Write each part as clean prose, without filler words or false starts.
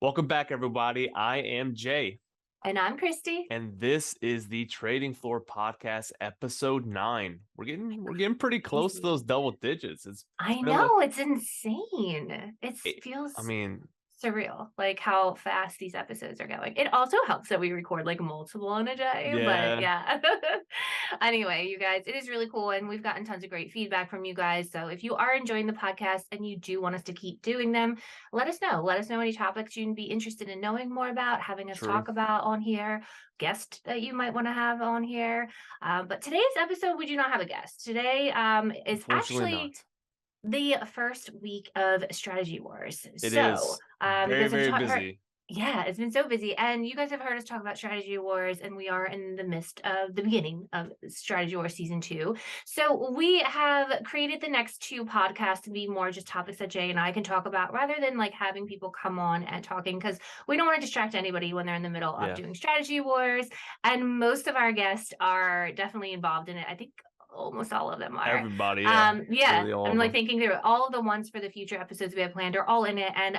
Welcome back, everybody. I am Jay, And I'm Christy. and this is the Trading Floor Podcast, episode 9. We're getting pretty close to those double digits. I Been a little, know, it's insane. It it, feels I mean, surreal, like how fast these episodes are going. It also helps that we record like multiple in a day, but yeah, yeah. Anyway, you guys, it is really cool, and we've gotten tons of great feedback from you guys. So if you are enjoying the podcast and you do want us to keep doing them, let us know. Let us know any topics you'd be interested in knowing more about, having us true. talk about on here, guest that you might want to have on here. But today's episode, we do not have a guest. Today is Unfortunately, actually not. the first week of Strategy Wars. It So, is you very, guys have very heard, busy. yeah, it's been so busy, and you guys have heard us talk about Strategy Wars, and we are in the midst of the beginning of Strategy Wars season 2. So we have created the next 2 podcasts to be more just topics that Jay and I can talk about, rather than like having people come on and talking, because we don't want to distract anybody when they're in the middle of Yeah, doing Strategy Wars. And most of our guests are definitely involved in it. I think almost all of them are. everybody. Yeah, Yeah, literally all I'm of like them. thinking through all of the ones for the future episodes we have planned are all in it. And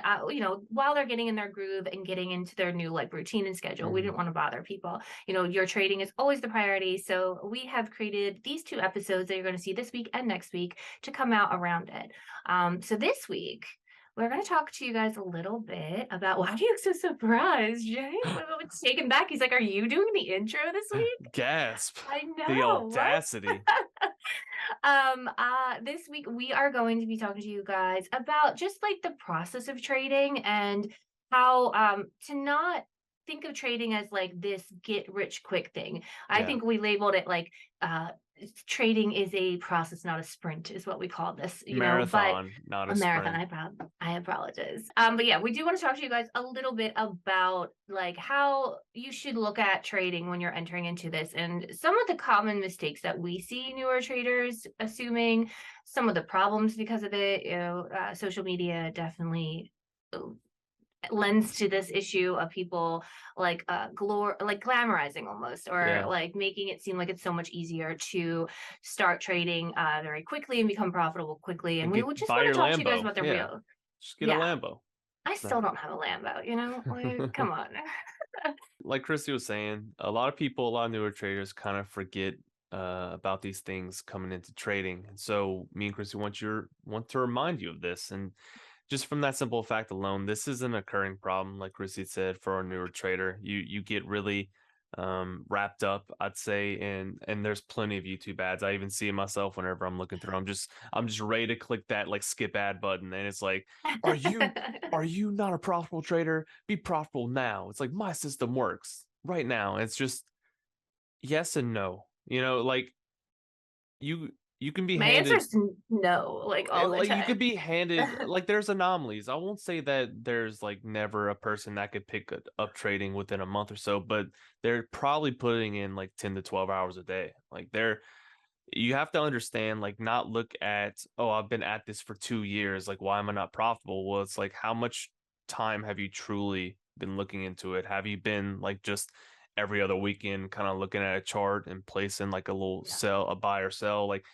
while they're getting in their groove and getting into their new like routine and schedule, we didn't want to bother people. Your trading is always the priority. So we have created these 2 episodes that you're going to see this week and next week to come out around it. So this week we're going to talk to you guys a little bit about, why do you look so surprised, Jay? What's taken back? He's like, are you doing the intro this week? Gasp! I The know, what? audacity. This week we are going to be talking to you guys about just like the process of trading, and how to not think of trading as like this get rich quick thing. I Yeah, think we labeled it like trading is a process, not a sprint, is what we call this, but marathon, not a a marathon. sprint. I apologize. But yeah, we do want to talk to you guys a little bit about like how you should look at trading when you're entering into this, and some of the common mistakes that we see newer traders assuming, some of the problems because of it. Social media definitely lends to this issue of people like like glamorizing almost, or Yeah, like making it seem like it's so much easier to start trading very quickly and become profitable quickly. And and we would just buy want your to talk to you guys Lambo. about the Yeah, real. just get a Yeah, Lambo. I No. still don't have a Lambo, like, come on. Like Christy was saying, a lot of people, a lot of newer traders kind of forget about these things coming into trading. And so me and Christy want to remind you of this. And just from that simple fact alone, this is an occurring problem, like Christy said, for a newer trader. You get really wrapped up, I'd say, and there's plenty of YouTube ads. I even see it myself whenever I'm looking through. I'm just ready to click that like skip ad button, and it's like, are you not a profitable trader? Be profitable now. It's like my system works right now. It's just yes and no. Like you you can be My answer handed is no, like all the like you time. could be handed like there's anomalies. I won't say that there's like never a person that could pick up trading within a month or so, but they're probably putting in like 10 to 12 hours a day. Like you have to understand, like, not look at, oh, I've been at this for 2 years, like why am I not profitable? Well, it's like, how much time have you truly been looking into it? Have you been like just every other weekend kind of looking at a chart and placing like a little Yeah. sell, a buy or sell? Like,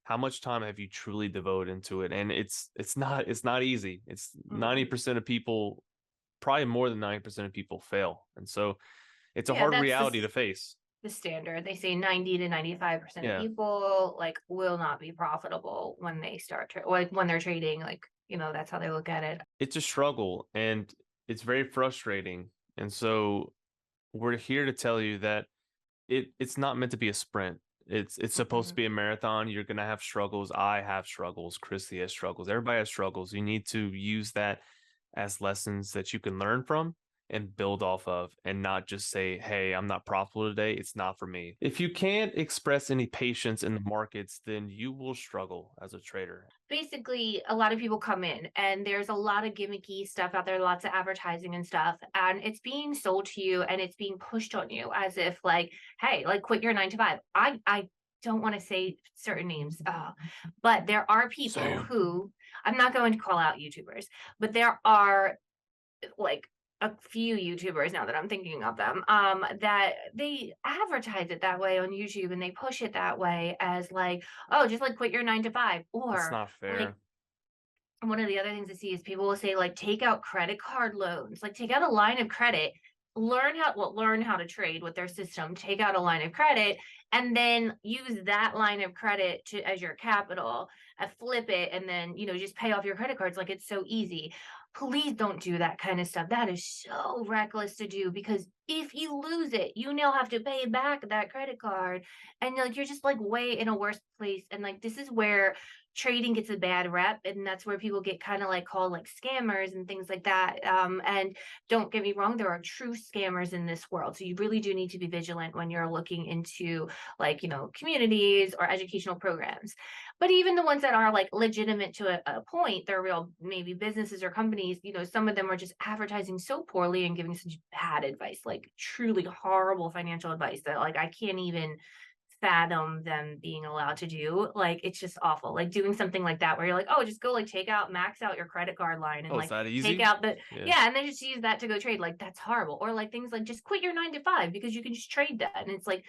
how much time have you truly devoted into it? And it's not easy. It's Mm. 90% of people, probably more than 90% of people fail. And so it's a Yeah, hard that's reality to face. the standard. They say 90 to 95% of Yeah. people like will not be profitable when they start like when they're trading, like, that's how they look at it. It's a struggle and it's very frustrating. And so we're here to tell you that it's not meant to be a sprint. It's supposed to Mhm. be a marathon. You're gonna have struggles. I have struggles. Christy has struggles. Everybody has struggles. You need to use that as lessons that you can learn from and build off of, and not just say, hey, I'm not profitable today, it's not for me. If you can't express any patience in the markets, then you will struggle as a trader. Basically, a lot of people come in and there's a lot of gimmicky stuff out there, lots of advertising and stuff, and it's being sold to you and it's being pushed on you as if like, hey, like quit your 9 to 5. I don't want to say certain names, but there are people Same. who, I'm not going to call out YouTubers, but there are like a few YouTubers, now that I'm thinking of them, that they advertise it that way on YouTube, and they push it that way as like, oh, just like quit your 9 to 5, It's or not like fair. one of the other things I see is people will say, like, take out credit card loans, like, take out a line of credit, learn how to trade with their system, take out a line of credit, and then use that line of credit to as your capital, flip it, and then, just pay off your credit cards like it's so easy. Please don't do that kind of stuff. That is so reckless to do because if you lose it, you now have to pay back that credit card. And like you're just like way in a worse place. And like this is where trading gets a bad rep, and that's where people get kind of like called like scammers and things like that. And don't get me wrong, there are true scammers in this world, so you really do need to be vigilant when you're looking into like communities or educational programs. But even the ones that are like legitimate to a point, they're real maybe businesses or companies, some of them are just advertising so poorly and giving such bad advice, like truly horrible financial advice that like I can't even fathom them being allowed to do. Like it's just awful. Like doing something like that where you're like, oh, just go like max out your credit card line and Oh, is like that take easy? out the Yeah. yeah, and then just use that to go trade. Like that's horrible. Or like things like just quit your 9 to 5 because you can just trade that. And it's like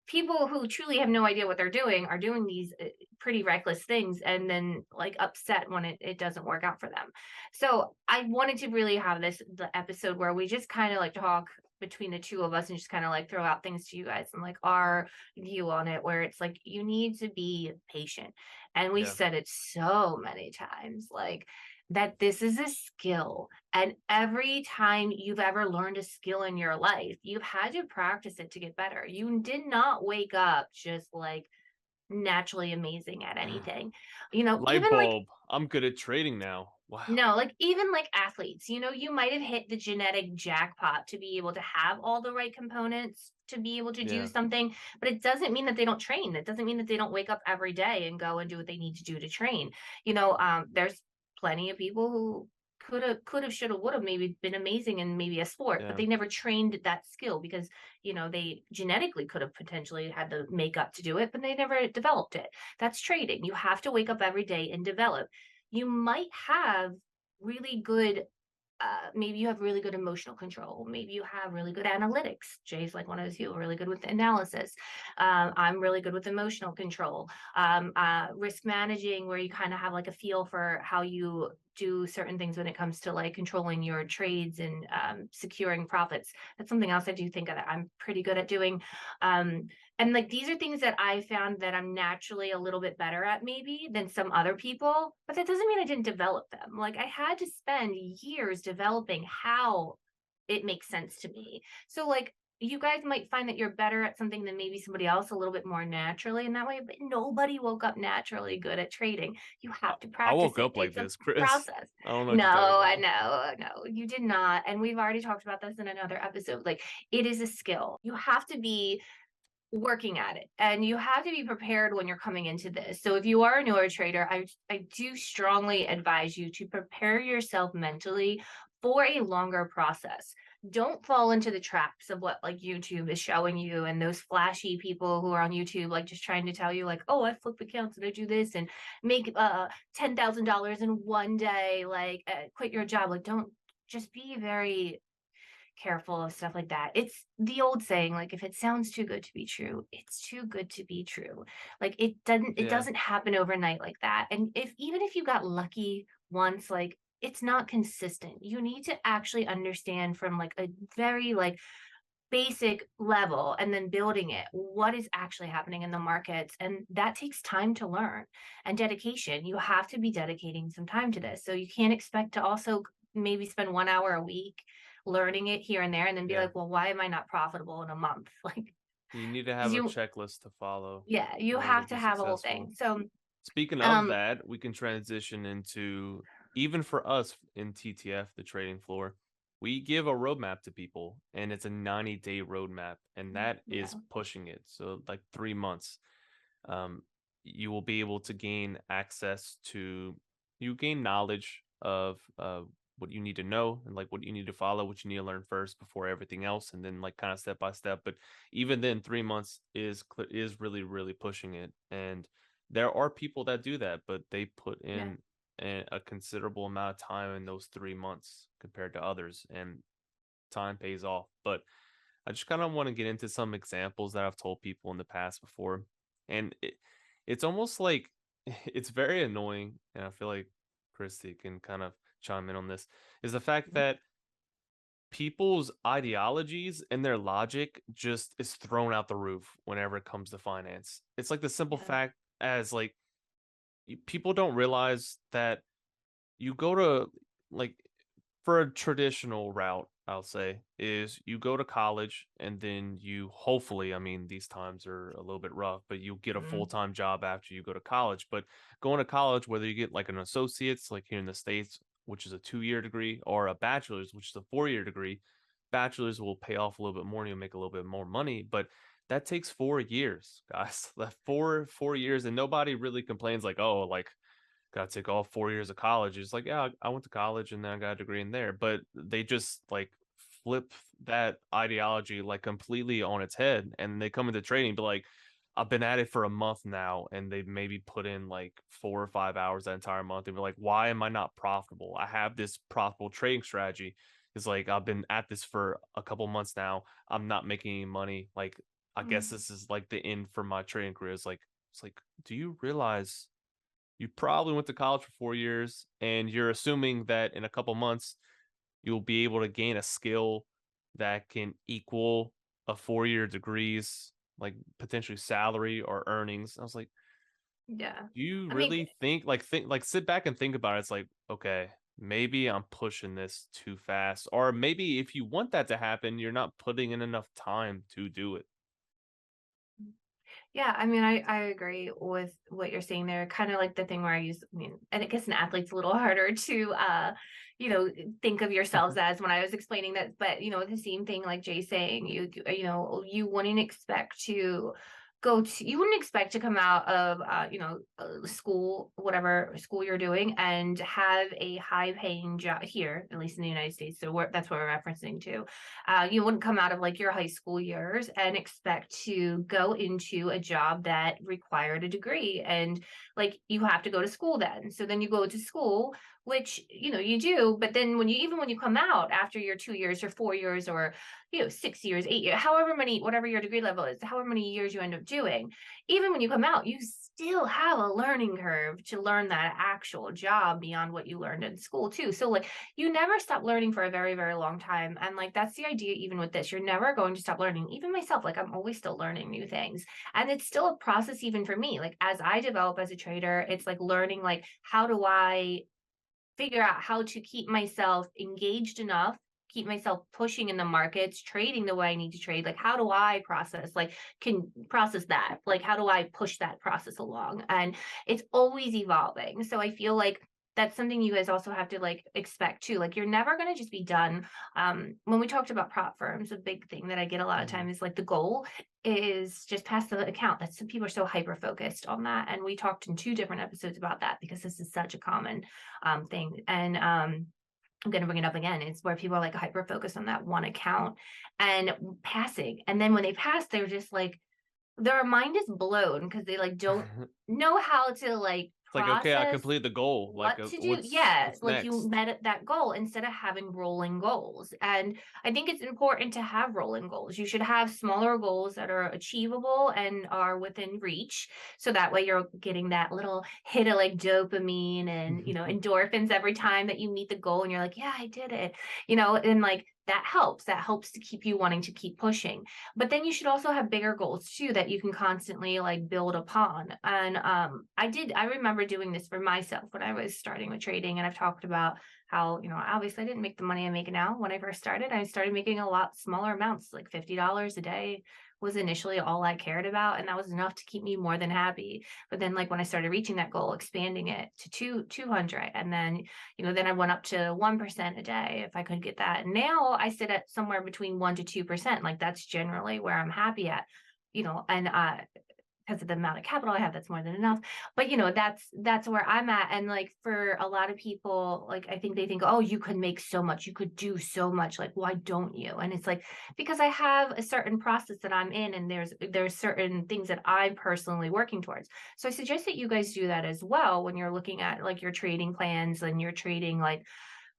people who truly have no idea what they're doing are doing these pretty reckless things and then like upset when it doesn't work out for them. So I wanted to really have the episode where we just kind of like talk between the two of us and just kind of like throw out things to you guys and like our view on it, where it's like you need to be patient. And we Yeah. said it so many times, like that this is a skill, and every time you've ever learned a skill in your life, you've had to practice it to get better. You did not wake up just like naturally amazing at anything. Light Even like, bulb. I'm good at trading now. Wow. no, like even like athletes, you might have hit the genetic jackpot to be able to have all the right components to be able to do Yeah. something, but it doesn't mean that they don't train. That doesn't mean that they don't wake up every day and go and do what they need to do to train. There's plenty of people who could have, should have, would have maybe been amazing in maybe a sport, but Yeah. they never trained that skill because, they genetically could have potentially had the makeup to do it, but they never developed it. That's trading. You have to wake up every day and develop. You might have really good maybe you have really good emotional control. Maybe you have really good analytics. Jay's like one of those people really good with analysis. I'm really good with emotional control. Risk managing, where you kind of have like a feel for how you do certain things when it comes to like controlling your trades and securing profits. That's something else I do think that I'm pretty good at doing. Um, and like these are things that I found that I'm naturally a little bit better at maybe than some other people, but that doesn't mean I didn't develop them. Like I had to spend years developing how it makes sense to me. So like you guys might find that you're better at something than maybe somebody else a little bit more naturally in that way, but nobody woke up naturally good at trading. You I, have to I practice woke it. up It like takes a this, Chris. process. I don't know what No, you're talking I about. know, no, you did not. And we've already talked about this in another episode. Like it is a skill. You have to be working at it, and you have to be prepared when you're coming into this. So if you are a newer trader, I do strongly advise you to prepare yourself mentally for a longer process. Don't fall into the traps of what like YouTube is showing you and those flashy people who are on YouTube like just trying to tell you like, oh, I flip accounts and I do this and make $10,000 in one day, like quit your job. Like don't, just be very careful of stuff like that. It's the old saying, like if it sounds too good to be true, it's too good to be true. Like it Yeah. doesn't happen overnight like that. And if even if you got lucky once, like it's not consistent. You need to actually understand from like a very like basic level and then building it what is actually happening in the markets, and that takes time to learn and dedication. You have to be dedicating some time to this, so you can't expect to also maybe spend 1 hour a week learning it here and there and then be Yeah. like, well, why am I not profitable in a month? Like You need to have because a you checklist to follow yeah, you in order to have to be have a whole thing. successful. So Speaking of um that, we can transition into, even for us in TTF, the trading floor, we give a roadmap to people, and it's a 90-day roadmap, and that yeah, is pushing it. So like 3 months, um, you will be able to gain access to, you gain knowledge of what you need to know and like what you need to follow, what you need to learn first before everything else, and then like kind of step by step. But even then, 3 months is really really pushing it, and there are people that do that, but they put yeah, in a considerable amount of time in those 3 months compared to others, and time pays off. But I just kind of want to get into some examples that I've told people in the past before. And it's almost like it's very annoying. And I feel like Christy can kind of chime in on this, is the fact that people's ideologies and their logic just is thrown out the roof whenever it comes to finance. It's like the simple Yeah. fact as like people don't realize that you go to like for a traditional route, I'll say, is you go to college and then you hopefully, I mean, these times are a little bit rough, but you get a Mm. full-time job after you go to college. But going to college, whether you get like an associate's, like here in the States, which is a 2 year degree, or a bachelor's, which is a 4 year degree, bachelor's will pay off a little bit more and you'll make a little bit more money. But that takes 4 years, guys. That four years, and nobody really complains like, oh, like got to take all 4 years of college. It's like, yeah, I went to college and then I got a degree in there. But they just like flip that ideology like completely on its head. And they come into trading, but like, I've been at it for a month now and they've maybe put in like 4 or 5 hours that entire month and be like, why am I not profitable? I have this profitable trading strategy. It's like, I've been at this for a couple months now. I'm not making any money. Like, I guess Mm. this is like the end for my trading career. It's like, do you realize you probably went to college for 4 years and you're assuming that in a couple months you'll be able to gain a skill that can equal a 4 year degrees, like potentially salary or earnings. I was like, Yeah. do you I mean, really think like sit back and think about it? It's like, okay, maybe I'm pushing this too fast. Or maybe if you want that to happen, you're not putting in enough time to do it. yeah, I mean, I agree with what you're saying there. Kind of like the thing where I mean, and I guess an athlete's a little harder to, you know, think of yourselves as when I was explaining that. But you know, the same thing like Jay saying, you know, you wouldn't expect to come out of, you know, school, whatever school you're doing, and have a high paying job here, at least in the United States. So that's what we're referencing to. You wouldn't come out of like your high school years and expect to go into a job that required a degree, and like you have to go to school then. So then you go to school, which you know you do, but then when you come out after your 2 years or 4 years or you know 6 years, 8 years, however many, whatever your degree level is, however many years you end up doing, even when you come out, you still have a learning curve to learn that actual job beyond what you learned in school too. So like you never stop learning for a very, very long time. And like that's the idea, even with this, you're never going to stop learning. Even myself, like I'm always still learning new things. And it's still a process, even for me. Like as I develop as a trader, it's like learning, like, how do I figure out how to keep myself engaged enough, keep myself pushing in the markets, trading the way I need to trade. Like, how do I process, like, can process that? Like, how do I push that process along? And it's always evolving. So I feel like that's something you guys also have to like expect too. Like, you're never going to just be done. When we talked about prop firms, a big thing that I get a lot of time Mhm. is like the goal is just pass the account. That's some people are so hyper focused on that. And we talked in 2 different episodes about that because this is such a common thing. And I'm going to bring it up again. It's where people are like hyper focused on that one account and passing. And then when they pass, they're just like, their mind is blown because they like don't know how to like It's like, okay, I process completed the goal. Like, what to do. Yeah, what's like you next? met that goal instead of having rolling goals. And I think it's important to have rolling goals. You should have smaller goals that are achievable and are within reach. So that way you're getting that little hit of like dopamine and, you know, endorphins every time that you meet the goal and you're like, yeah, I did it, you know, and like that helps. That helps to keep you wanting to keep pushing. But then you should also have bigger goals too that you can constantly like build upon. And I remember doing this for myself when I was starting with trading, and I've talked about how, you know, obviously I didn't make the money I make now. When I first started, I started making a lot smaller amounts, like $50 a day was initially all I cared about, and that was enough to keep me more than happy. But then like when I started reaching that goal, expanding it to 200, and then, you know, then I went up to 1% a day if I could get that. And now I sit at somewhere between 1 to 2%. Like that's generally where I'm happy at, you know, and because of the amount of capital I have, that's more than enough. But you know, that's where I'm at. And like for a lot of people, like I think they think, oh, you could make so much, you could do so much. Like, why don't you? And it's like, because I have a certain process that I'm in, and there's certain things that I'm personally working towards. So I suggest that you guys do that as well when you're looking at like your trading plans and you're trading like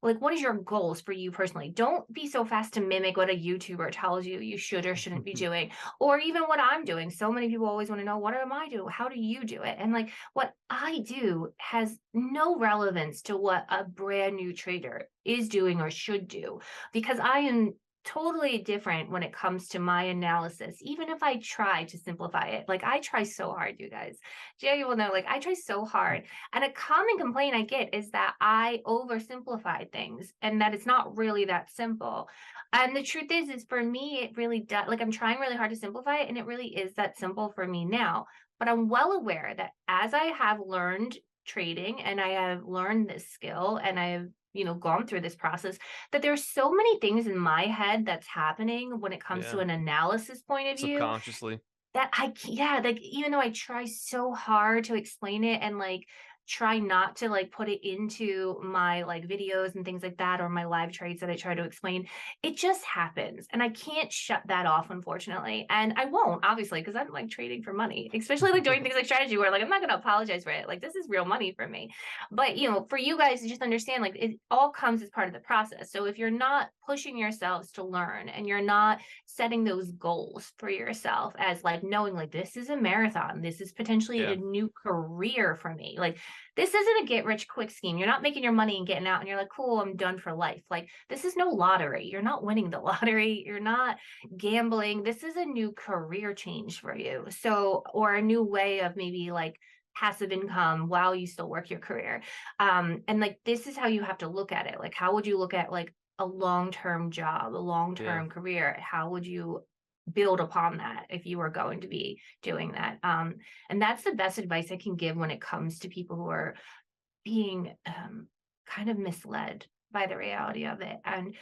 like, what is your goals for you personally? Don't be so fast to mimic what a YouTuber tells you you should or shouldn't be doing, or even what I'm doing. So many people always want to know, what am I doing? How do you do it? And like, what I do has no relevance to what a brand new trader is doing or should do, because I am totally different when it comes to my analysis. Even if I try to simplify it, like I try so hard, you guys. Jay will know, like I try so hard. And a common complaint I get is that I oversimplify things and that it's not really that simple. And the truth is for me, it really does. Like I'm trying really hard to simplify it, and it really is that simple for me now. But I'm well aware that as I have learned trading and I have learned this skill and I have, gone through this process, that there's so many things in my head that's happening when it comes to Yeah. an analysis point of view Subconsciously. that yeah, like, even though I try so hard to explain it and, like, try not to, like, put it into my, like, videos and things like that, or my live trades that I try to explain, it just happens, and I can't shut that off, unfortunately, and I won't, obviously, because 'cause I'm, like, trading for money, especially, like, doing things like strategy where, like, I'm not gonna apologize for it, like, this is real money for me, but, for you guys to just understand, like, it all comes as part of the process, so if you're not pushing yourselves to learn and you're not setting those goals for yourself as like knowing like this is a marathon, this is potentially a Yeah. new career for me, like this isn't a get rich quick scheme. You're not making your money and getting out and you're like, cool, I'm done for life. Like this is no lottery. You're not winning the lottery, you're not gambling. This is a new career change for you, so, or a new way of maybe like passive income while you still work your career. And like this is how you have to look at it. Like how would you look at like a long-term job, a Yeah. long-term career? How would you build upon that if you were going to be doing that? And that's the best advice I can give when it comes to people who are being kind of misled by the reality of it. And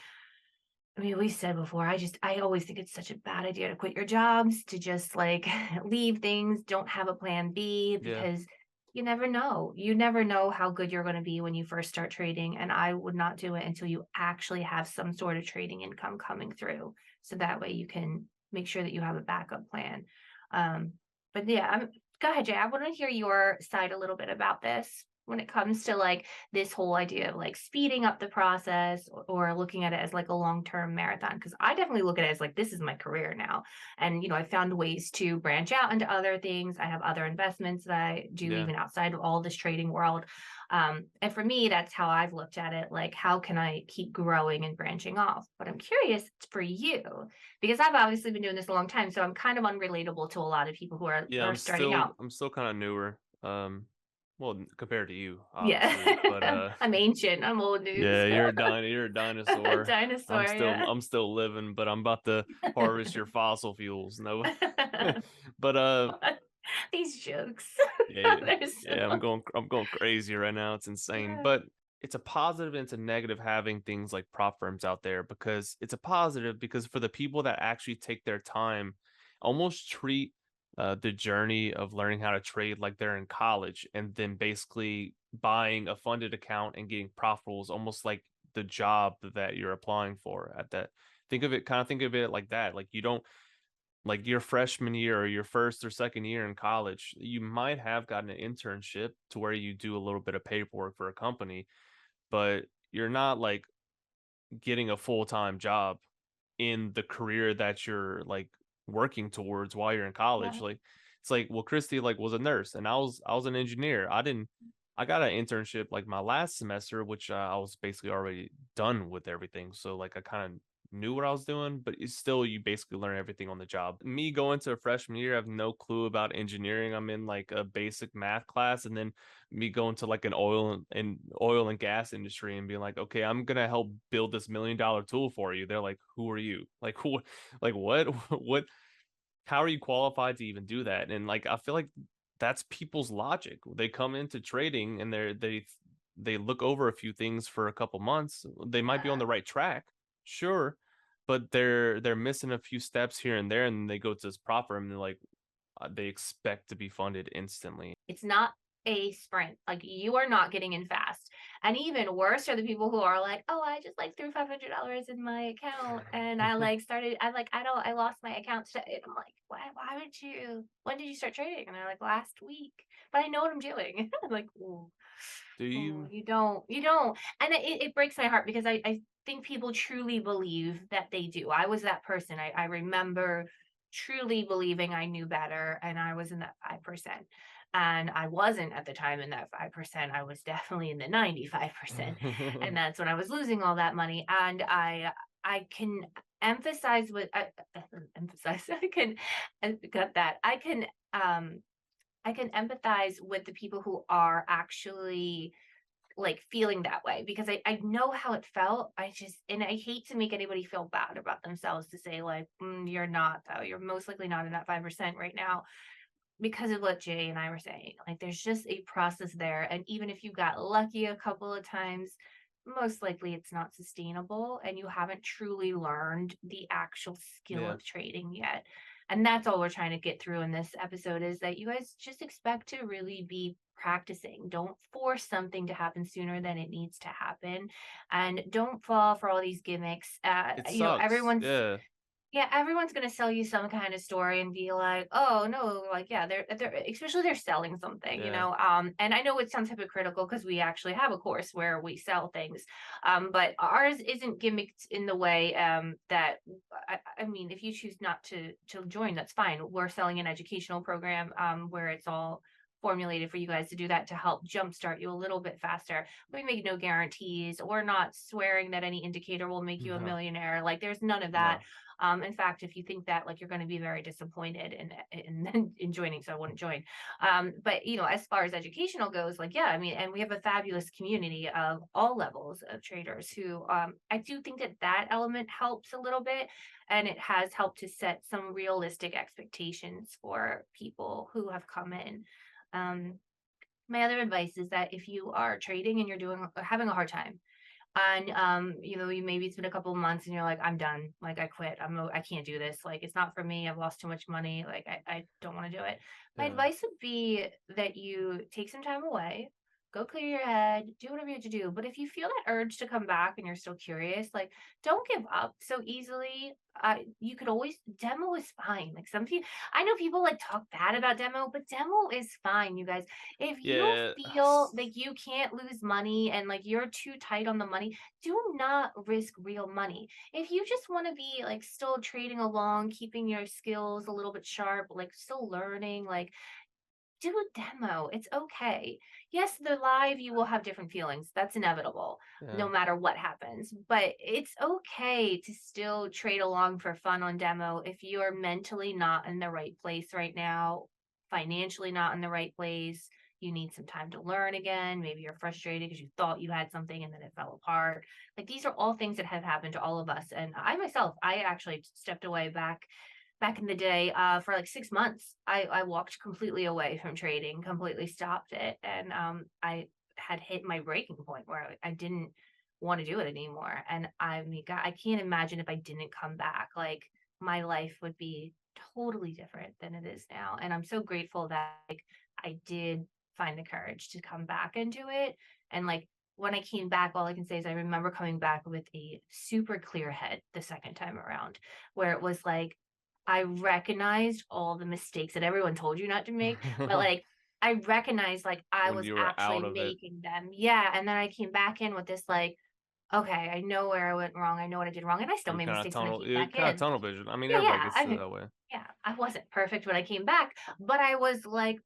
I mean, we said before, I always think it's such a bad idea to quit your jobs, to just like leave things, don't have a plan B, Yeah. because you never know. You never know how good you're going to be when you first start trading. And I would not do it until you actually have some sort of trading income coming through. So that way you can make sure that you have a backup plan. Um, but yeah, go ahead, Jay. I want to hear your side a little bit about this when it comes to like this whole idea of like speeding up the process, or looking at it as like a long-term marathon, because I definitely look at it as like this is my career now, and I found ways to branch out into other things. I have other investments that I do Yeah. even outside of all this trading world, and for me that's how I've looked at it, like how can I keep growing and branching off. But I'm curious for you, because I've obviously been doing this a long time, so I'm kind of unrelatable to a lot of people who are Yeah, are starting out. I'm still kind of newer. Well, compared to you, Yeah. obviously, but I'm ancient, I'm old news. yeah, you're a dinosaur. Dinosaur, yeah. I'm still living, but I'm about to harvest your fossil fuels. No, but These jokes. yeah, yeah, They're yeah. so I'm going crazy right now. It's insane, yeah. but it's a positive and it's a negative having things like prop firms out there, because it's a positive because for the people that actually take their time, almost treat the journey of learning how to trade like they're in college, and then basically buying a funded account and getting profitable is almost like the job that you're applying for at that. Think of it like that. Like you don't, like your freshman year or your first or second year in college, you might have gotten an internship to where you do a little bit of paperwork for a company, but you're not like getting a full-time job in the career that you're like working towards while you're in college. Yeah. Like it's like, well, Christy like was a nurse and I was an engineer. I got an internship like my last semester, which I was basically already done with everything. So like I kind of knew what I was doing, but it's still you basically learn everything on the job. Me going to a freshman year, I have no clue about engineering. I'm in like a basic math class, and then me going to like an oil and gas industry and being like, okay, I'm gonna help build this $1 million tool for you. They're like, who are you? Like who? Like what? What? How are you qualified to even do that? And like I feel like that's people's logic. They come into trading and they look over a few things for a couple months. They might be on Yeah. the right track, sure, but they're missing a few steps here and there, and they go to this prop firm and they're like, they expect to be funded instantly. It's not a sprint. Like you are not getting in fast. And even worse are the people who are like, oh, I just like threw $500 in my account and I like started, I lost my account today. And I'm like, why would you, when did you start trading? And they're like, last week, but I know what I'm doing. I'm like, oh, Do oh, you? you don't. And it breaks my heart because I think people truly believe that they do. I was that person. I remember truly believing I knew better and I was in that 5%. And I wasn't at the time in that 5%. I was definitely in the 95%. And that's when I was losing all that money. And I can emphasize with emphasize I can got that. I can empathize with the people who are actually like feeling that way because I know how it felt. And I hate to make anybody feel bad about themselves to say like, you're not though. You're most likely not in that 5% right now because of what Jay and I were saying. Like there's just a process there. And even if you got lucky a couple of times, most likely it's not sustainable and you haven't truly learned the actual skill Yeah. of trading yet. And that's all we're trying to get through in this episode is that you guys just expect to really be practicing. Don't force something to happen sooner than it needs to happen. And don't fall for all these gimmicks. It sucks. Yeah. Yeah, everyone's gonna sell you some kind of story and be like, "Oh, no," like, yeah, they're especially they're selling something, Yeah. and I know it sounds hypocritical because we actually have a course where we sell things, but ours isn't gimmicked in the way, that I mean, if you choose not to join, that's fine. We're selling an educational program, where it's all formulated for you guys to do that to help jumpstart you a little bit faster. We make no guarantees. We're not swearing that any indicator will make you a No. millionaire. Like, there's none of that. No. In fact, if you think that, like, you're going to be very disappointed in joining, so I wouldn't join. But as far as educational goes, like, yeah, I mean, and we have a fabulous community of all levels of traders who, I do think that that element helps a little bit, and it has helped to set some realistic expectations for people who have come in. Um, my other advice is that if you are trading and you're having a hard time and you maybe it's been a couple of months and you're like, I'm done, like I quit, I can't do this, like it's not for me, I've lost too much money, like I don't want to do it. My Yeah. advice would be that you take some time away, go clear your head, do whatever you have to do. But if you feel that urge to come back and you're still curious, like don't give up so easily. You could always, demo is fine. Like some people, I know people like talk bad about demo, but demo is fine, you guys. If you Yeah. feel like you can't lose money and like you're too tight on the money, do not risk real money. If you just want to be like still trading along, keeping your skills a little bit sharp, like still learning, like do a demo. It's okay. Yes, the live, you will have different feelings. That's inevitable, Yeah. no matter what happens. But it's okay to still trade along for fun on demo if you're mentally not in the right place right now, financially not in the right place. You need some time to learn again. Maybe you're frustrated because you thought you had something and then it fell apart. Like these are all things that have happened to all of us. And I myself, I actually stepped away back in the day, for like 6 months. I walked completely away from trading, completely stopped it, and I had hit my breaking point where I didn't want to do it anymore. And I mean, God, I can't imagine if I didn't come back. Like my life would be totally different than it is now. And I'm so grateful that like I did find the courage to come back into it. And like when I came back, all I can say is I remember coming back with a super clear head the second time around, where it was like I recognized all the mistakes that everyone told you not to make, but, like, I recognized, like, I When was you were out actually of it, making them. Yeah, and then I came back in with this, like, "Okay, I know where I went wrong, I know what I did wrong," and I still you're made kind of mistakes when I tunnel. came You're back kind of in. tunnel vision. I mean, Yeah, everybody yeah, gets to that way. I wasn't perfect when I came back, but I was, like,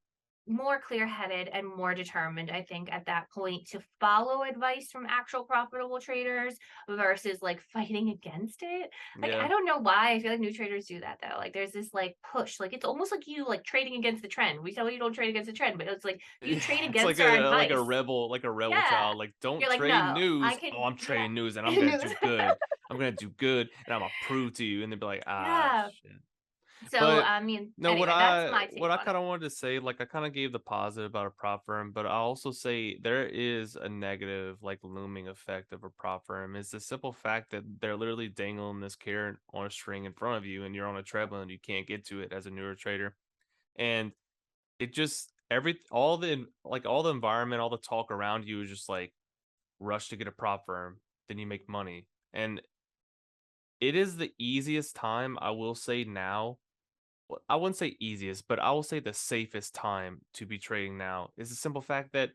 more clear-headed and more determined, I think, at that point to follow advice from actual profitable traders versus, like, fighting against it. Like, I Yeah. don't know why, I feel like new traders do that, though. Like, there's this, like, push, like, it's almost like you, like, trading against the trend. We tell you don't trade against the trend, but it's like, you Yeah, trade it's against our advice. like a rebel Yeah. child. Like, don't You're like, trade "No, I news. Oh, can." I'm Yeah. trading news, and I'm gonna do good. I'm gonna do good, and I'm gonna prove to you. And they'd be like, ah, Yeah. shit. So, But I mean, no, anyway, that's my what take I on it. kind of wanted to say, like I kind of gave the positive about a prop firm, but I also say there is a negative, like looming effect of a prop firm. It's the simple fact that they're literally dangling this carrot on a string in front of you, and you're on a treadmill and you can't get to it as a newer trader. And it just all the environment, all the talk around you is just like rush to get a prop firm, then you make money. And it is the easiest time, I will say now. Well, I wouldn't say easiest, but I will say the safest time to be trading now is the simple fact that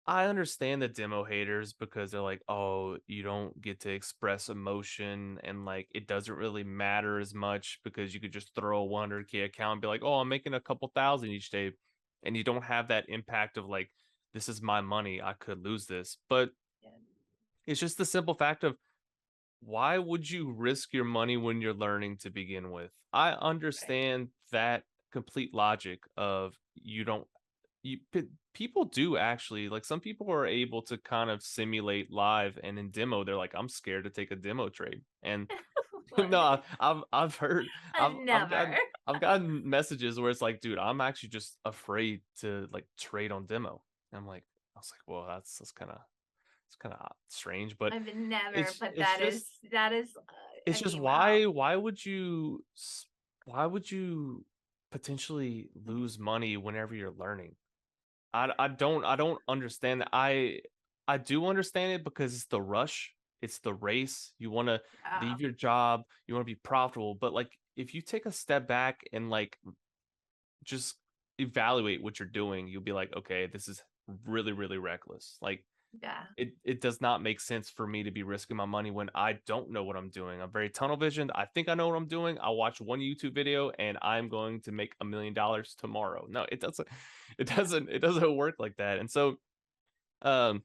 I understand the demo haters because they're like, "Oh, you don't get to express emotion and like it doesn't really matter as much because you could just throw a 100K account and be like, "Oh, I'm making a couple thousand each day." And you don't have that impact of like, "This is my money, I could lose this." But Yeah. it's just the simple fact of why would you risk your money when you're learning to begin with? I Right. understand that complete logic of you don't people do actually like some people are able to kind of simulate live and in demo they're like I'm scared to take a demo trade and no What? I've heard I've never. I've gotten messages where it's like dude I'm actually just afraid to like trade on demo and I'm like I was like well that's kind of it's kind of strange but I've never, but it's just that is, it's I just mean, wow. why would you potentially lose money whenever you're learning? I don't understand that. I do understand it because it's the rush, it's the race. You want to Yeah. leave your job, you want to be profitable, but like if you take a step back and like just evaluate what you're doing, you'll be like, okay, this is really reckless. Like Yeah. it does not make sense for me to be risking my money when I don't know what I'm doing. I'm very tunnel visioned. I think I know what I'm doing. I watch one YouTube video and I'm going to make $1 million tomorrow. No, it doesn't. It doesn't work like that. And so, um,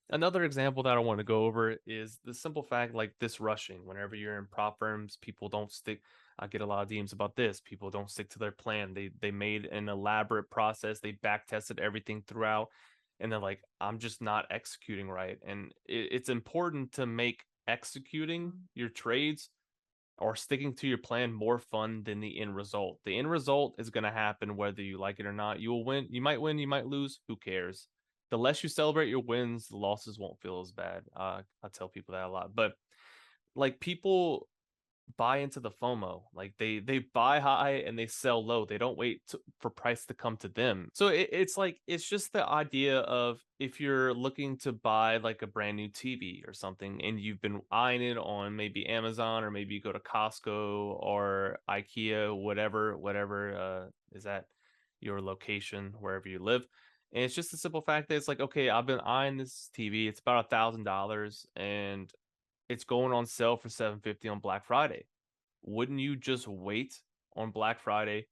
another example that I want to go over is the simple fact like this rushing. Whenever you're in prop firms, people don't stick. I get a lot of DMs about this. People don't stick to their plan. They made an elaborate process. They back tested everything throughout, and they're like, I'm just not executing right. And it's important to make executing your trades or sticking to your plan more fun than the end result. The end result is going to happen whether you like it or not. You will win, you might lose. Who cares? The less you celebrate your wins, the losses won't feel as bad. I tell people that a lot, but like people buy into the FOMO. Like they buy high and they sell low. They don't wait for price to come to them. So it's like it's just the idea of if you're looking to buy like a brand new TV or something and you've been eyeing it on maybe Amazon or maybe you go to Costco or IKEA, whatever is at your location wherever you live. And it's just the simple fact that it's like, okay, I've been eyeing this TV. It's about $1,000 and it's going on sale for 750 on Black Friday. Wouldn't you just wait on Black Friday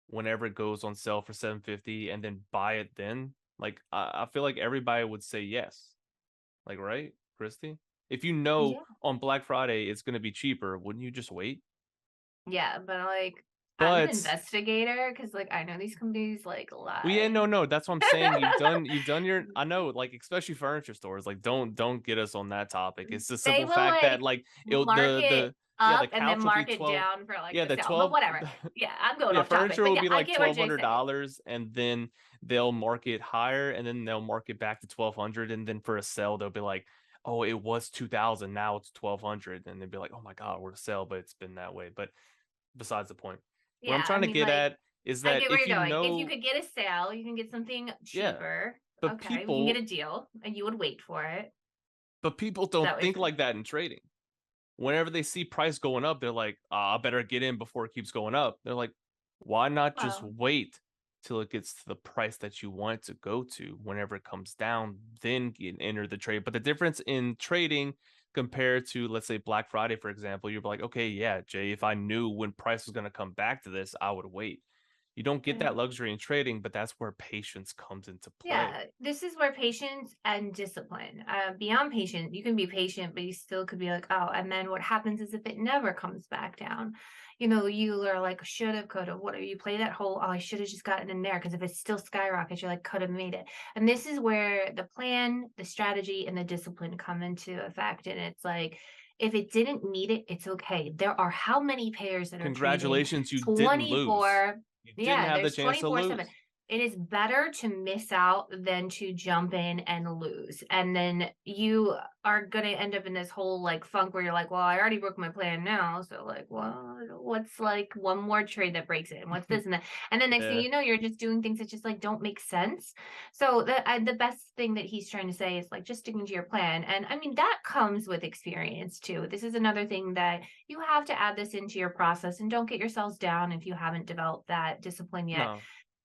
whenever it goes on sale for 750 and then buy it then? Like I feel like everybody would say yes. Like, right, Christy? If you know Yeah. on Black Friday it's gonna be cheaper, wouldn't you just wait? Yeah. But like, I'm an But investigator because like I know these companies like well, yeah, lie. no, that's what I'm saying. You've done your I know, like especially furniture stores, like don't get us on that topic. It's the They simple will fact that like like it'll mark it the yeah, the up and then couch will be mark it 12 down for like yeah, the the sale. But 12 whatever. Yeah, I'm going yeah, off topic. furniture But will yeah, be I like get what you're saying. $1,200 and then they'll mark it higher and then they'll mark it back to 1,200 and then for a sale they'll be like, "Oh, it was 2,000, now it's 1,200." And they'll be like, "Oh my god, we're a sale, but it's been that way." But besides the point. What I'm Yeah, I trying to mean, get like, at is I that get where if you're you going. If you know could get a sale, you can get something yeah, cheaper. but Okay, we can get a people deal, and you would wait for it. Is don't that what you're think saying? like that in trading. Whenever they see price going up, they're like, I better get in before it keeps going up. They're like, why not just Well, wait till it gets to the price that you want it to go to whenever it comes down, then enter the trade. But the difference in trading compared to, let's say, Black Friday, for example, you're like, okay, yeah, Jay, if I knew when price was going to come back to this, I would wait. You don't get that yeah. luxury in trading, but that's where patience comes into play. Yeah, this is where patience and discipline. Beyond patient, you can be patient, but you still could be like, oh, and then what happens is if it never comes back down, you know, you are like, should have, could have, what you play that whole, oh, I should have just gotten in there because if it's still skyrockets, you're like, could have made it. And this is where the plan, the strategy, and the discipline come into effect. And it's like, if it didn't meet it, it's okay. There are how many pairs that are trading Congratulations, you didn't lose. 24. You didn't Yeah, have the there's chance to 24/7. lose. it is better to miss out than to jump in and lose. And then you are going to end up in this whole like funk where you're like, well, I already broke my plan now. So, like, well, what's like one more trade that breaks it? And what's this and that? And then next thing Yeah. you know, you're just doing things that just like don't make sense. So, the best thing that he's trying to say is like just sticking to your plan. And I mean, that comes with experience too. This is another thing that you have to add this into your process, and don't get yourselves down if you haven't developed that discipline yet. No.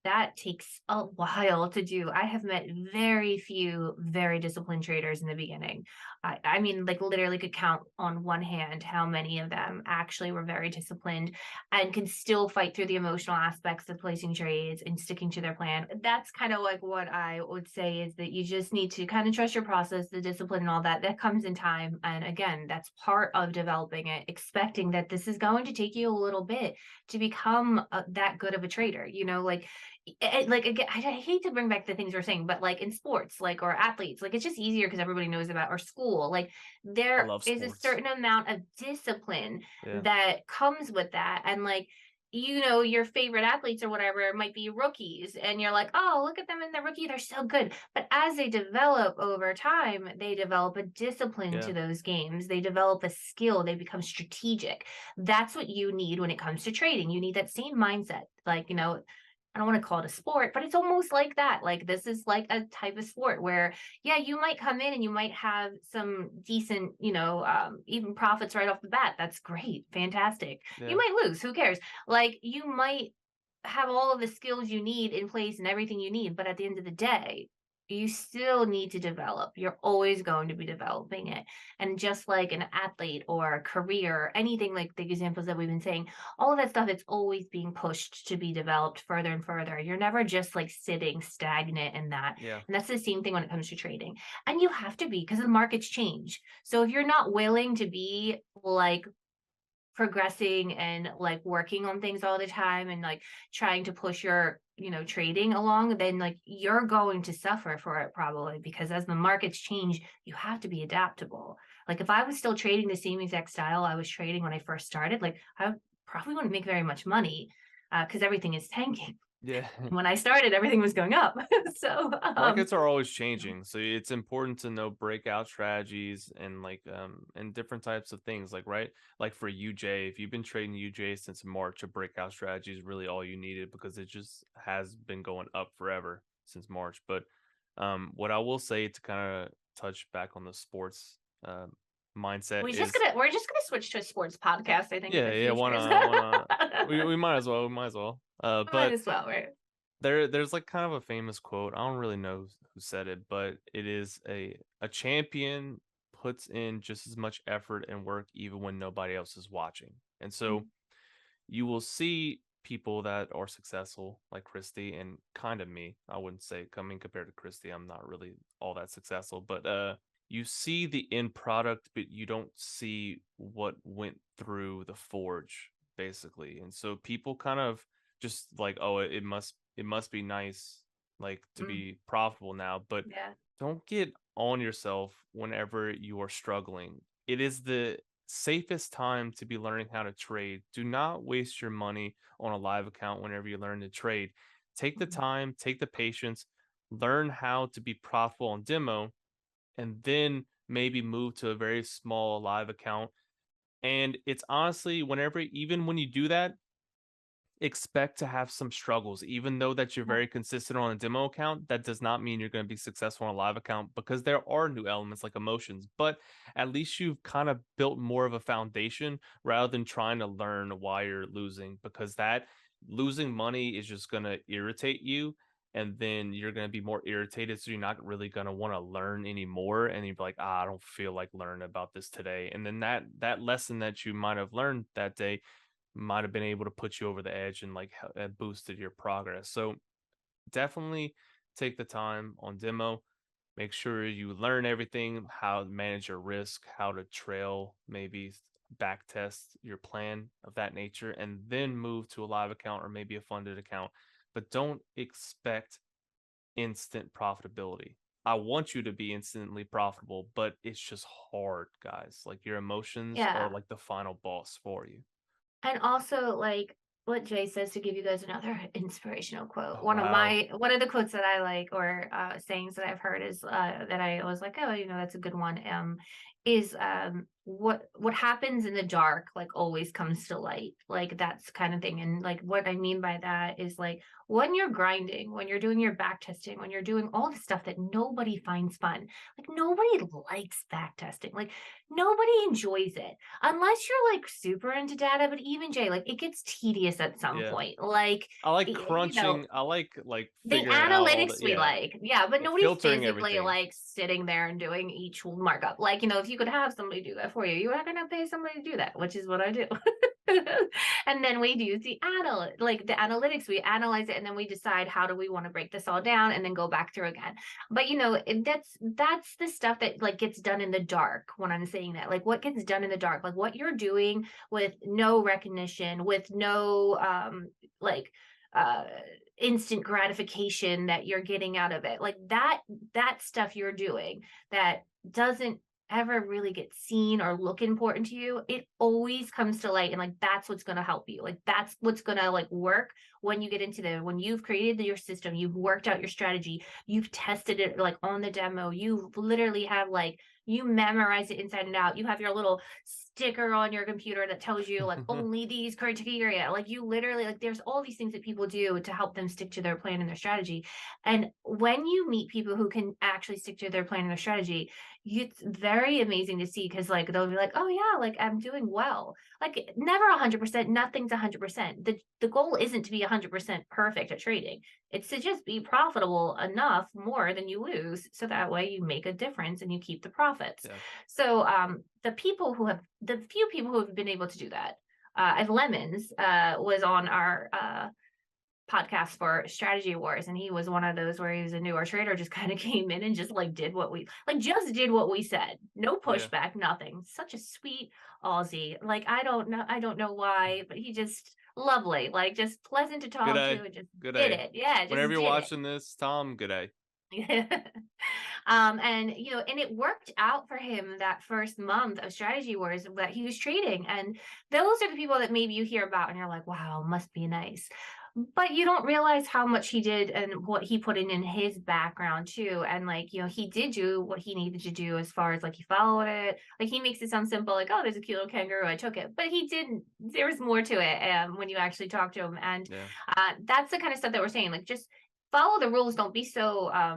That takes a while to do. I have met very few very disciplined traders in the beginning. I mean, like literally could count on one hand how many of them actually were very disciplined and can still fight through the emotional aspects of placing trades and sticking to their plan. That's kind of like what I would say is that you just need to kind of trust your process, the discipline and all that. That comes in time. And again, that's part of developing it, expecting that this is going to take you a little bit to become that good of a trader. Like again, I hate to bring back the things we're saying, but like in sports, like or athletes, like it's just easier because everybody knows about or school. Like I there love is a sports. certain amount of discipline Yeah. that comes with that. And like, your favorite athletes or whatever might be rookies, and you're like, oh, look at them in the rookie, they're so good. But as they develop over time, they develop a discipline Yeah. to those games, they develop a skill, they become strategic. That's what you need when it comes to trading. You need that same mindset. Like, I don't want to call it a sport, but it's almost like that. Like this is like a type of sport where, yeah, you might come in and you might have some decent, even profits right off the bat. That's great, fantastic. You Yeah. might lose. Who cares? Like you might have all of the skills you need in place and everything you need, but at the end of the day, you still need to develop. You're always going to be developing it. And just like an athlete or a career, anything like the examples that we've been saying, all of that stuff, it's always being pushed to be developed further and further. You're never just like sitting stagnant in that. Yeah. And that's the same thing when it comes to trading. And you have to be, because the markets change. So if you're not willing to be like progressing and like working on things all the time and like trying to push your trading along, then like you're going to suffer for it probably, because as the markets change, you have to be adaptable. Like if I was still trading the same exact style I was trading when I first started, like I probably wouldn't make very much money, because everything is tanking. Yeah. When I started, everything was going up. So Markets are always changing, so it's important to know breakout strategies and and different types of things, like right, like for UJ, if you've been trading UJ since March, a breakout strategy is really all you needed because it just has been going up forever since March. But what I will say to kind of touch back on the sports mindset is, we're just gonna switch to a sports podcast, I think, in yeah, the yeah, future. why not? We might as well, we might as well. Might But as well, right? there's like kind of a famous quote. I don't really know who said it, but it is a champion puts in just as much effort and work even when nobody else is watching. And so you will see people that are successful like Christy and kind of me. I wouldn't say, coming compared to Christy, I'm not really all that successful, but you see the end product, but you don't see what went through the forge basically. And so people kind of just like, oh, it must be nice like to Mm, be profitable now, but yeah. don't get on yourself whenever you are struggling. It is the safest time to be learning how to trade. Do not waste your money on a live account whenever you learn to trade. Take the Mhm. time, take the patience, learn how to be profitable on demo, and then maybe move to a very small live account. And it's honestly, whenever, even when you do that, expect to have some struggles. Even though that you're Yeah. very consistent on a demo account, that does not mean you're going to be successful on a live account, because there are new elements like emotions. But at least you've kind of built more of a foundation rather than trying to learn why you're losing, because that losing money is just going to irritate you. And then you're going to be more irritated. So you're not really going to want to learn anymore. And you're like, I don't feel like learning about this today. And then that lesson that you might have learned that day might have been able to put you over the edge and like boosted your progress. So definitely take the time on demo. Make sure you learn everything, how to manage your risk, how to trail, maybe back test your plan of that nature, and then move to a live account or maybe a funded account. But don't expect instant profitability. I want you to be instantly profitable, but it's just hard, guys. Like your emotions are Yeah. like the final boss for you. And also, like, what Jay says to give you guys another inspirational quote. Oh, wow. One of the quotes that I like, or sayings that I've heard, is that I was like, oh, that's a good one. Is what happens in the dark like always comes to light, like that's kind of thing. And like what I mean by that is like when you're grinding, when you're doing your back testing, when you're doing all the stuff that nobody finds fun, like nobody likes back testing, like nobody enjoys it unless you're like super into data. But even Jay, like it gets tedious at some Yeah. point. Like, I like you know, crunching. I like the figuring out all the, analytics we yeah, like, yeah, but nobody filtering physically everything. likes sitting there and doing each markup. Like, if you could have somebody do that for you, you're not going to pay somebody to do that, which is what I do. And then we do the analytics, we analyze it, and then we decide how do we want to break this all down and then go back through again. But that's the stuff that like gets done in the dark. When I'm saying that, like what gets done in the dark, like what you're doing with no recognition, with no like uh instant gratification that you're getting out of it, like that stuff you're doing that doesn't ever really get seen or look important to you, it always comes to light. And like that's what's going to help you, like that's what's going to like work when you get into when you've created your system, you've worked out your strategy, you've tested it like on the demo, you literally have like you memorize it inside and out, you have your little sticker on your computer that tells you like only these criteria, like you literally, like there's all these things that people do to help them stick to their plan and their strategy. And when you meet people who can actually stick to their plan and their strategy, it's very amazing to see, because like they'll be like, oh yeah, like I'm doing well. Like never 100%, nothing's 100%. The goal isn't to be 100% perfect at trading, it's to just be profitable enough more than you lose, so that way you make a difference and you keep the profits. Yeah. So the few people who have been able to do that, and Lemons was on our podcast for Strategy Wars, and he was one of those where he was a newer trader, just kind of came in and just like did what we said, no Yeah. pushback, nothing. Such a sweet Aussie. Like I don't know why, but he just lovely, like just pleasant to Good talk day. to, and just Good did day. it. Yeah, Whenever just you're did it. watching this, Tom, good day. And and it worked out for him that first month of Strategy Wars that he was trading. And those are the people that maybe you hear about and you're like, wow, must be nice. But you don't realize how much he did and what he put in his background too. And like, he did do what he needed to do, as far as like he followed it. Like he makes it sound simple, like, oh, there's a cute little kangaroo, I took it. But he didn't, there was more to it when you actually talk to him. And Yeah. that's the kind of stuff that we're saying. Like just follow the rules. Don't be so I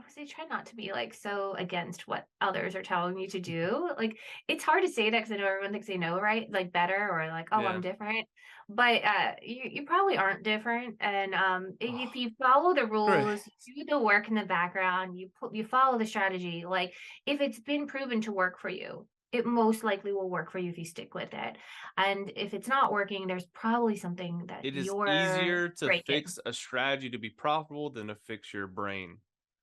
would say try not to be like so against what others are telling you to do. Like it's hard to say that because I know everyone thinks they know right, like better, or like, oh, Yeah. I'm different. But you probably aren't different. And Oh, if you follow the great. rules, you do the work in the background, you follow the strategy, like if it's been proven to work for you, it most likely will work for you if you stick with it. And if it's not working, there's probably something that It is you're easier to breaking. fix a strategy to be profitable than to fix your brain.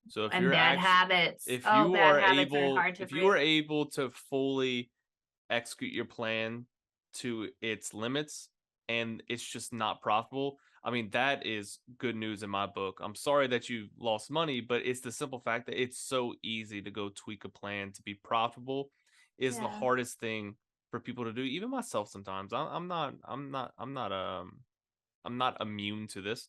So if And you're bad actually, habits. Oh, bad habits are hard to if you are break. able to fully execute your plan to its limits and it's just not profitable, I mean, that is good news in my book. I'm sorry that you lost money, but it's the simple fact that it's so easy to go tweak a plan to be profitable is the Yeah. hardest thing for people to do. Even myself sometimes. I'm not immune to this,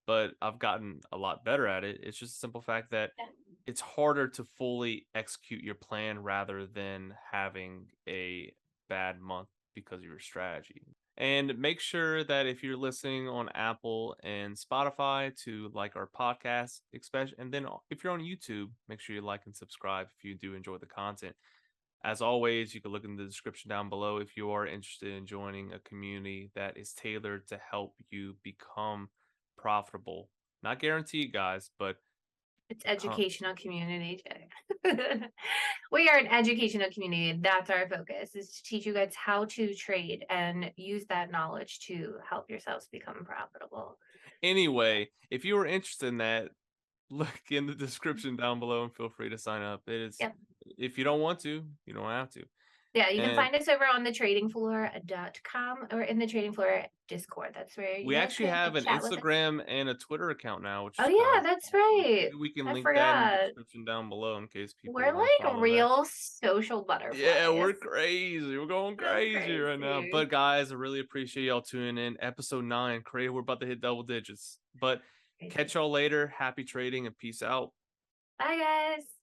but I've gotten a lot better at it. It's just a simple fact that Yeah. it's harder to fully execute your plan rather than having a bad month because of your strategy. And make sure that if you're listening on Apple and Spotify to like our podcast, especially, and then if you're on YouTube, make sure you like and subscribe if you do enjoy the content. As always, you can look in the description down below if you are interested in joining a community that is tailored to help you become profitable. Not guaranteed, guys, but It's com- educational community. We are an educational community. That's our focus, is to teach you guys how to trade and use that knowledge to help yourselves become profitable. anyway, if you are interested in that, look in the description down below and feel free to sign up. It is, Yep. if you don't want to, you don't have to. Yeah, you can And find us over on the tradingfloor.com or in the Trading Floor Discord. That's where we you guys actually can have an chat with us. Instagram and a Twitter account now, which Oh is kind yeah, of that's awesome. right. Maybe we can I link that in the forgot. description down below in case people We're want to like follow that. real social Yeah, butterflies. we're crazy. We're going So crazy right now. crazy. But guys, I really appreciate y'all tuning in. Episode 9, Crazy. We're about to hit double digits. But Crazy. catch y'all later. Happy trading and peace out. Bye guys.